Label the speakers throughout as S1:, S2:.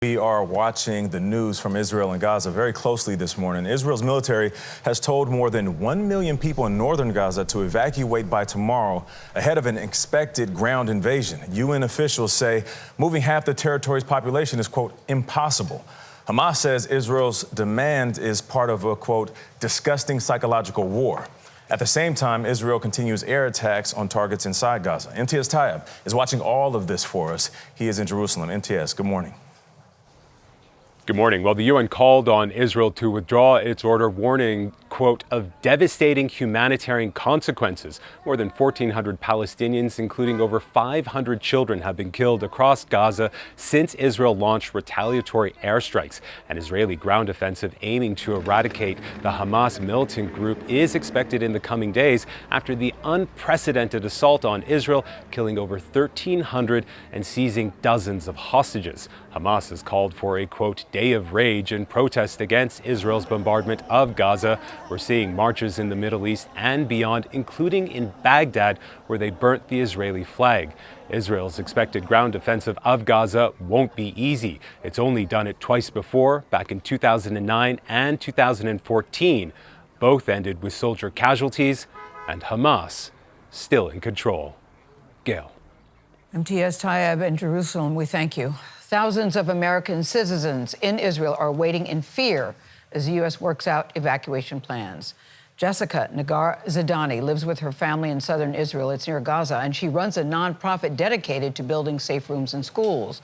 S1: We are watching the news from Israel and Gaza very closely this morning. Israel's military has told more than 1 million people in northern Gaza to evacuate by tomorrow ahead of an expected ground invasion. UN officials say moving half the territory's population is, quote, impossible. Hamas says Israel's demand is part of a, quote, disgusting psychological war. At the same time, Israel continues air attacks on targets inside Gaza. MTS Tayeb is watching all of this for us. He is in Jerusalem. MTS, good morning.
S2: Good morning. Well, the UN called on Israel to withdraw its order warning, quote, of devastating humanitarian consequences. More than 1,400 Palestinians, including over 500 children, have been killed across Gaza since Israel launched retaliatory airstrikes. An Israeli ground offensive aiming to eradicate the Hamas militant group is expected in the coming days after the unprecedented assault on Israel, killing over 1,300 and seizing dozens of hostages. Hamas has called for a, quote, day of rage in protest against Israel's bombardment of Gaza. We're seeing marches in the Middle East and beyond, including in Baghdad, where they burnt the Israeli flag. Israel's expected ground offensive of Gaza won't be easy. It's only done it twice before, back in 2009 and 2014. Both ended with soldier casualties and Hamas still in control. Gayle.
S3: MTS Tayeb in Jerusalem, we thank you. Thousands of American citizens in Israel are waiting in fear as the U.S. works out evacuation plans. Jessica Nagar Zindani lives with her family in southern Israel. It's near Gaza, and she runs a nonprofit dedicated to building safe rooms in schools.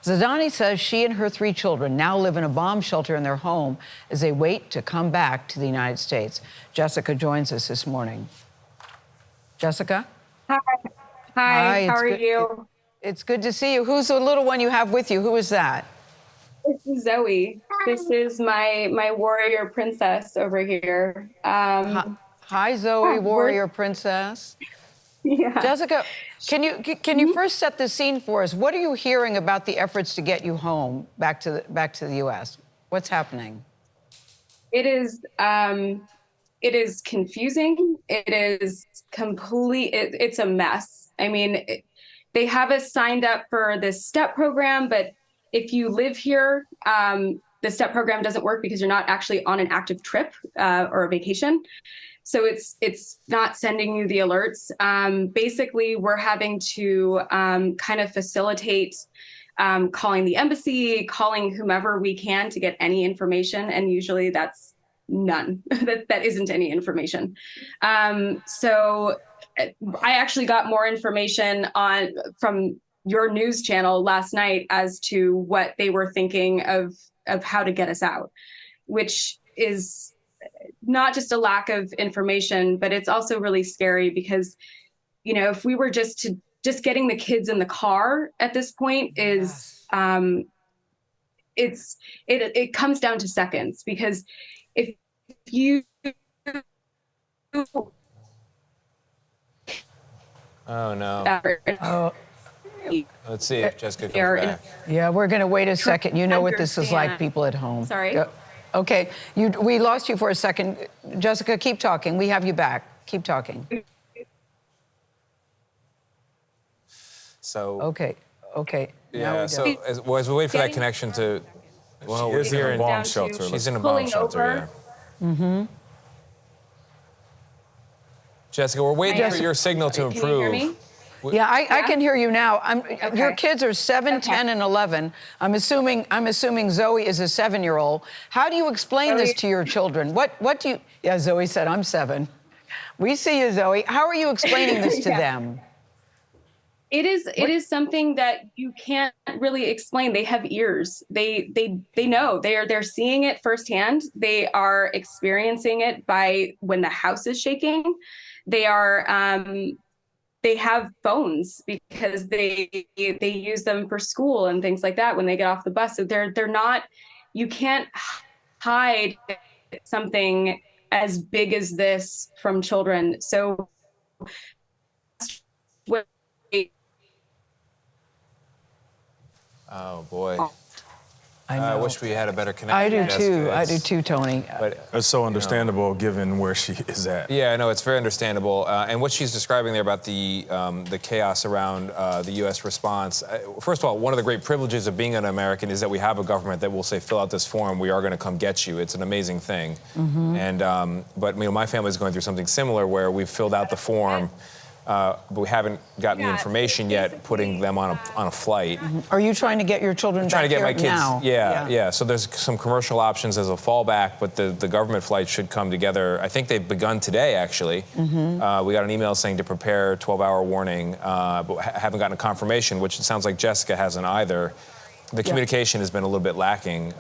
S3: Zindani says she and her 3 children now live in a bomb shelter in their home as they wait to come back to the United States. Jessica joins us this morning. Jessica?
S4: Hi, how are you?
S3: It's good to see you. Who's the little one you have with you? Who is that?
S4: This is Zoe. This is my warrior princess over here.
S3: Hi, Zoe, warrior princess.
S4: Yeah.
S3: Jessica, can you first set the scene for us? What are you hearing about the efforts to get you home back to the U.S.? What's happening?
S4: It is confusing. It is complete. It's a mess. I mean, they have us signed up for this STEP program, but if you live here, the STEP program doesn't work because you're not actually on an active trip or a vacation. So it's not sending you the alerts. Basically, we're having to kind of facilitate calling the embassy, calling whomever we can to get any information. And usually that's none. that isn't any information. So I actually got more information from your news channel last night as to what they were thinking of how to get us out, which is not just a lack of information, but it's also really scary because, you know, if we were just getting the kids in the car at this point is, it comes down to seconds, because if you
S5: Oh, no. Let's see if Jessica comes back.
S3: Yeah, we're going to wait a second. You know what this is like, people at home.
S4: Sorry.
S3: Okay, we lost you for a second. Jessica, keep talking. We have you back. Keep talking.
S5: So.
S3: Okay.
S5: Yeah, so as we wait for that connection to.
S1: Well, she's in a bomb shelter.
S5: She's in a bomb shelter, yeah. Mm-hmm. Jessica, we're waiting for your signal to improve.
S4: Can you hear me?
S3: Yeah, I can hear you now. Okay. Your kids are 7, 10, and 11. I'm assuming Zoe is a 7-year-old. How do you explain this to your children? What do you? Yeah, Zoe said, I'm 7. We see you, Zoe. How are you explaining this to them?
S4: It is something that you can't really explain. They have ears. They know. They're seeing it firsthand. They are experiencing it by when the house is shaking. They have phones because they use them for school and things like that when they get off the bus. So they're not. You can't hide something as big as this from children. So.
S5: Oh boy.
S3: I know.
S5: wish we had a better connection.
S3: I do
S5: Jessica.
S3: too. I do too, Tony.
S5: But
S1: It's so understandable given where she is at.
S5: yeah, no, it's very understandable. And what she's describing there about the chaos around the U.S. response. First of all, one of the great privileges of being an American is that we have a government that will say, fill out this form. We are going to come get you. It's an amazing thing. And but my family is going through something similar where we've filled out the form. But we haven't gotten the information yet, putting them on a flight.
S3: Are you trying to get your children back
S5: Trying to get
S3: here
S5: my kids.
S3: now?
S5: Yeah. So there's some commercial options as a fallback, but the government flight should come together. I think they've begun today, actually. We got an email saying to prepare 12-hour warning, but haven't gotten a confirmation, which it sounds like Jessica hasn't either. The communication has been a little bit lacking.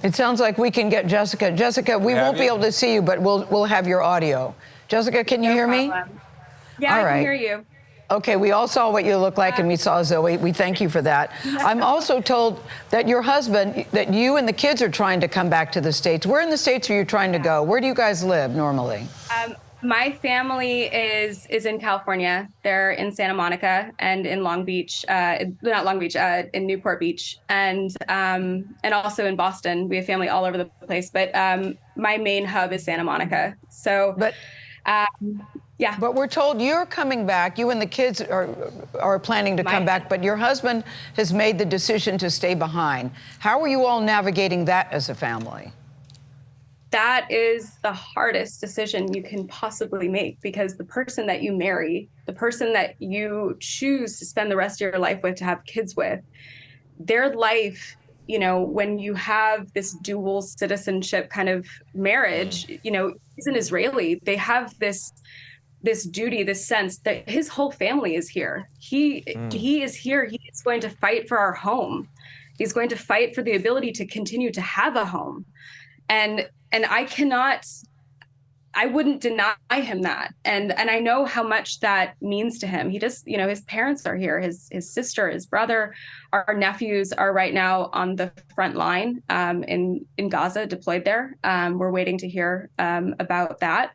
S3: It sounds like we can get Jessica. Jessica, we won't be able to see you, but we'll have your audio. Jessica, can you hear me?
S4: Yeah,
S3: All
S4: I
S3: right.
S4: can hear you.
S3: Okay, we all saw what you look like, and we saw Zoe. We thank you for that. I'm also told that your husband, that you and the kids are trying to come back to the States. Where in the States are you trying to go? Where do you guys live normally?
S4: My family is in California. They're in Santa Monica and in Long Beach, not Long Beach, in Newport Beach, and also in Boston. We have family all over the place, but my main hub is Santa Monica. So, yeah.
S3: But we're told you're coming back. You and the kids are planning to come back, but your husband has made the decision to stay behind. How are you all navigating that as a family?
S4: That is the hardest decision you can possibly make, because the person that you marry, the person that you choose to spend the rest of your life with, to have kids with, their life, when you have this dual citizenship kind of marriage, he's an Israeli. They have this duty, this sense that his whole family is here. He is here. He is going to fight for our home. He's going to fight for the ability to continue to have a home. And I wouldn't deny him that. And I know how much that means to him. He just, his parents are here, his sister, his brother, our nephews are right now on the front line in Gaza, deployed there. We're waiting to hear about that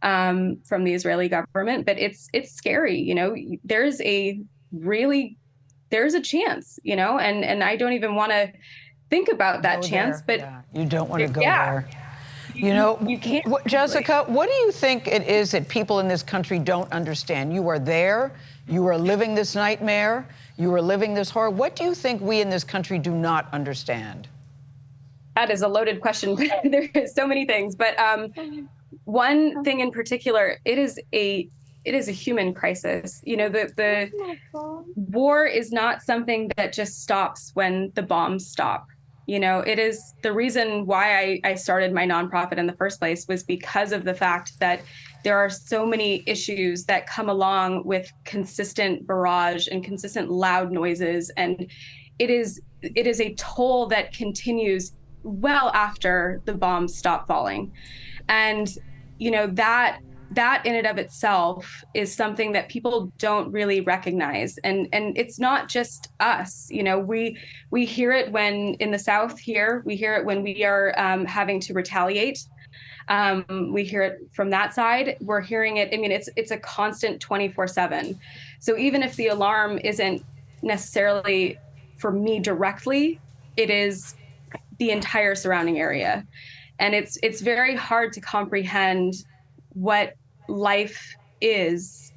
S4: from the Israeli government, but it's scary. There's a chance, and I don't even want to think about that chance, but
S3: you don't want to go there. You can't. Jessica, what do you think it is that people in this country don't understand? You are there. You are living this nightmare. You are living this horror. What do you think we in this country do not understand?
S4: That is a loaded question. There is so many things, but one thing in particular, it is a human crisis. The war is not something that just stops when the bombs stop. It is the reason why I started my nonprofit in the first place, was because of the fact that there are so many issues that come along with consistent barrage and consistent loud noises. And it is a toll that continues well after the bombs stop falling. And, that in and of itself is something that people don't really recognize. And it's not just us. We hear it when in the South here, we hear it when we are having to retaliate. We hear it from that side. We're hearing it. I mean, it's a constant 24/7. So even if the alarm isn't necessarily for me directly, it is the entire surrounding area. And it's very hard to comprehend what life is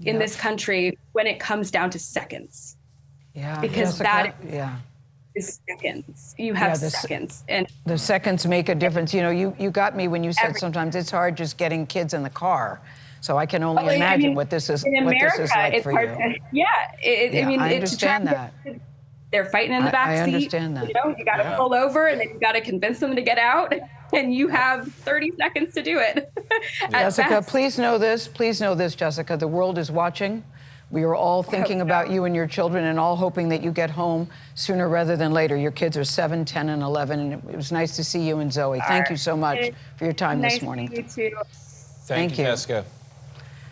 S4: in this country when it comes down to seconds.
S3: Yeah,
S4: because
S3: Jessica,
S4: is seconds. You have seconds, and
S3: the seconds make a difference. You got me when you said sometimes it's hard just getting kids in the car. So I can only imagine what this is.
S4: In America,
S3: what this is like
S4: it's
S3: for
S4: hard.
S3: you. I
S4: It's
S3: understand that.
S4: They're fighting in the back seat.
S3: I understand that.
S4: You got to pull over, and then you got to convince them to get out, and you have 30 seconds to do it.
S3: Jessica, please know this. Please know this, Jessica. The world is watching. We are all thinking about you and your children, and all hoping that you get home sooner rather than later. Your kids are 7, 10, and 11, and it was nice to see you and Zoe. Thank you so much for your time this morning.
S4: Nice to meet you too.
S5: Thank you, Jessica.